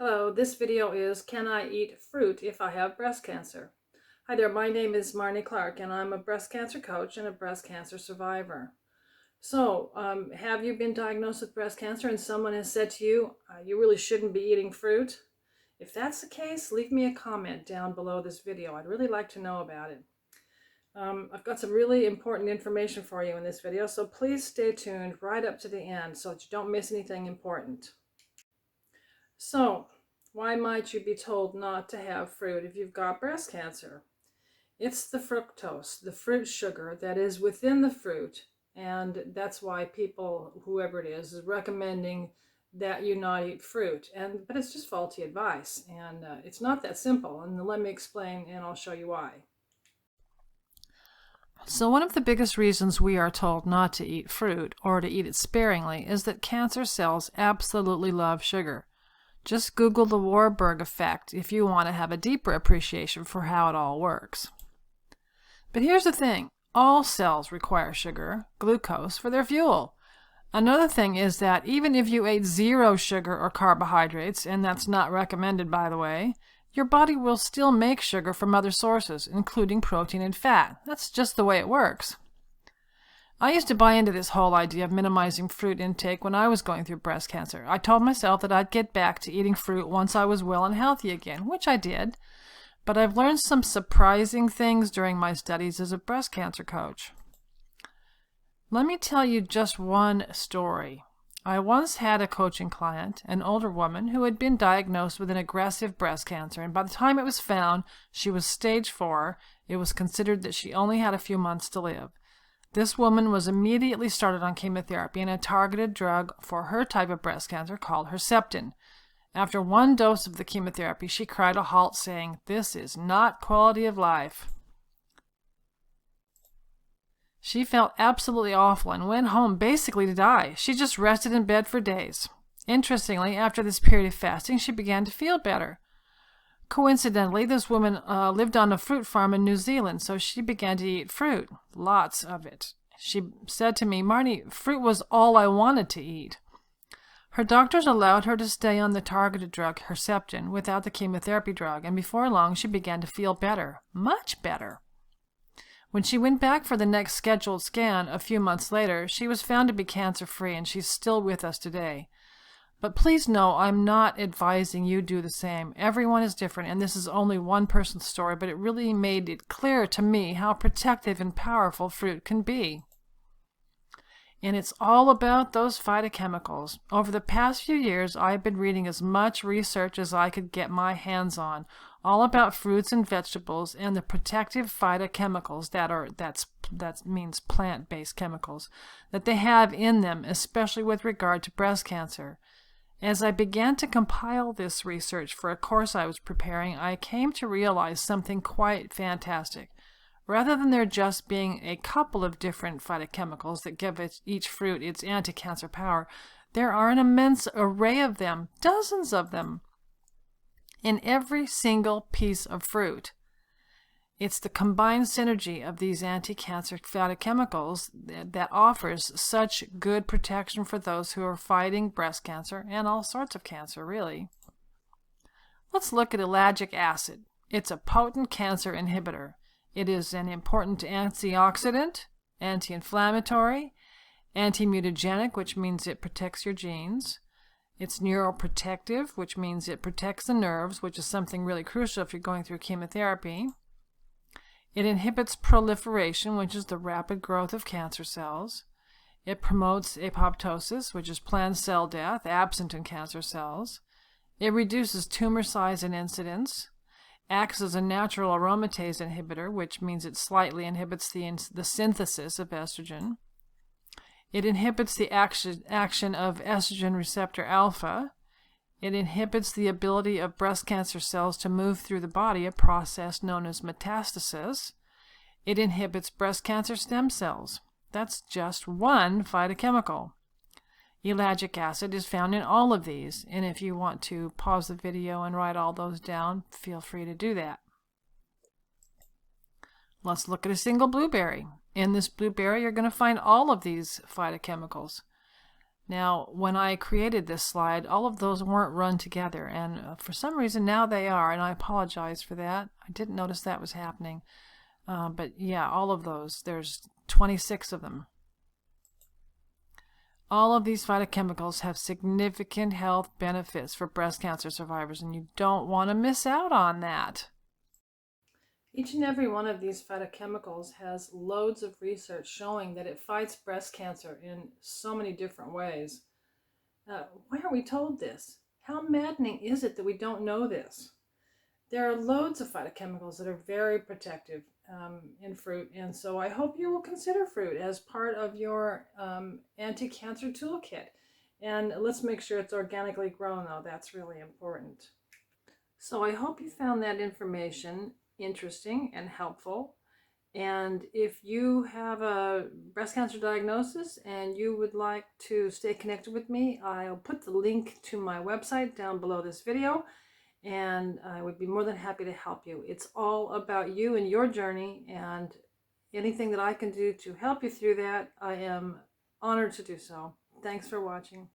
Hello, this video is Can I Eat Fruit If I Have Breast Cancer? Hi there, my name is Marnie Clark and I'm a breast cancer coach and a breast cancer survivor. So, have you been diagnosed with breast cancer and someone has said to you, you really shouldn't be eating fruit? If that's the case, leave me a comment down below this video. I'd really like to know about it. I've got some really important information for you in this video, so please stay tuned right up to the end so that you don't miss anything important. So, why might you be told not to have fruit if you've got breast cancer? It's the fructose, the fruit sugar that is within the fruit, and that's why people, whoever it is recommending that you not eat fruit. But it's just faulty advice, and it's not that simple. And let me explain, and I'll show you why. So one of the biggest reasons we are told not to eat fruit, or to eat it sparingly, is that cancer cells absolutely love sugar. Just Google the Warburg effect if you want to have a deeper appreciation for how it all works. But here's the thing. All cells require sugar, glucose, for their fuel. Another thing is that even if you ate zero sugar or carbohydrates, and that's not recommended by the way, your body will still make sugar from other sources, including protein and fat. That's just the way it works. I used to buy into this whole idea of minimizing fruit intake when I was going through breast cancer. I told myself that I'd get back to eating fruit once I was well and healthy again, which I did. But I've learned some surprising things during my studies as a breast cancer coach. Let me tell you just one story. I once had a coaching client, an older woman, who had been diagnosed with an aggressive breast cancer, and by the time it was found, she was stage 4. It was considered that she only had a few months to live. This woman was immediately started on chemotherapy and a targeted drug for her type of breast cancer called Herceptin. After one dose of the chemotherapy, she cried a halt, saying, "This is not quality of life." She felt absolutely awful and went home basically to die. She just rested in bed for days. Interestingly, after this period of fasting, she began to feel better. Coincidentally, this woman lived on a fruit farm in New Zealand, so she began to eat fruit, lots of it. She said to me, "Marnie, fruit was all I wanted to eat." Her doctors allowed her to stay on the targeted drug Herceptin without the chemotherapy drug, and before long she began to feel better, much better. When she went back for the next scheduled scan a few months later, she was found to be cancer-free, and she's still with us today. But please know, I'm not advising you do the same. Everyone is different, and this is only one person's story, but it really made it clear to me how protective and powerful fruit can be. And it's all about those phytochemicals. Over the past few years, I've been reading as much research as I could get my hands on, all about fruits and vegetables and the protective phytochemicals that means plant-based chemicals, that they have in them, especially with regard to breast cancer. As I began to compile this research for a course I was preparing, I came to realize something quite fantastic. Rather than there just being a couple of different phytochemicals that give each fruit its anti-cancer power, there are an immense array of them, dozens of them, in every single piece of fruit. It's the combined synergy of these anti-cancer phytochemicals that offers such good protection for those who are fighting breast cancer and all sorts of cancer, really. Let's look at Ellagic Acid. It's a potent cancer inhibitor. It is an important antioxidant, anti-inflammatory, anti-mutagenic, which means it protects your genes. It's neuroprotective, which means it protects the nerves, which is something really crucial if you're going through chemotherapy. It inhibits proliferation, which is the rapid growth of cancer cells. It promotes apoptosis, which is planned cell death, absent in cancer cells. It reduces tumor size and incidence. Acts as a natural aromatase inhibitor, which means it slightly inhibits the synthesis of estrogen. It inhibits the action of estrogen receptor alpha. It inhibits the ability of breast cancer cells to move through the body, a process known as metastasis. It inhibits breast cancer stem cells. That's just one phytochemical. Ellagic acid is found in all of these, and if you want to pause the video and write all those down, feel free to do that. Let's look at a single blueberry. In this blueberry, you're going to find all of these phytochemicals. Now, when I created this slide, all of those weren't run together, and for some reason now they are, and I apologize for that. I didn't notice that was happening. But yeah, all of those, there's 26 of them. All of these phytochemicals have significant health benefits for breast cancer survivors, and you don't want to miss out on that. Each and every one of these phytochemicals has loads of research showing that it fights breast cancer in so many different ways. Why aren't we told this? How maddening is it that we don't know this? There are loads of phytochemicals that are very protective in fruit, and so I hope you will consider fruit as part of your anti-cancer toolkit. And let's make sure it's organically grown, though. That's really important. So I hope you found that information interesting and helpful. And if you have a breast cancer diagnosis and you would like to stay connected with me, I'll put the link to my website down below this video, and I would be more than happy to help you. It's all about you and your journey, and anything that I can do to help you through that, I am honored to do so. Thanks for watching.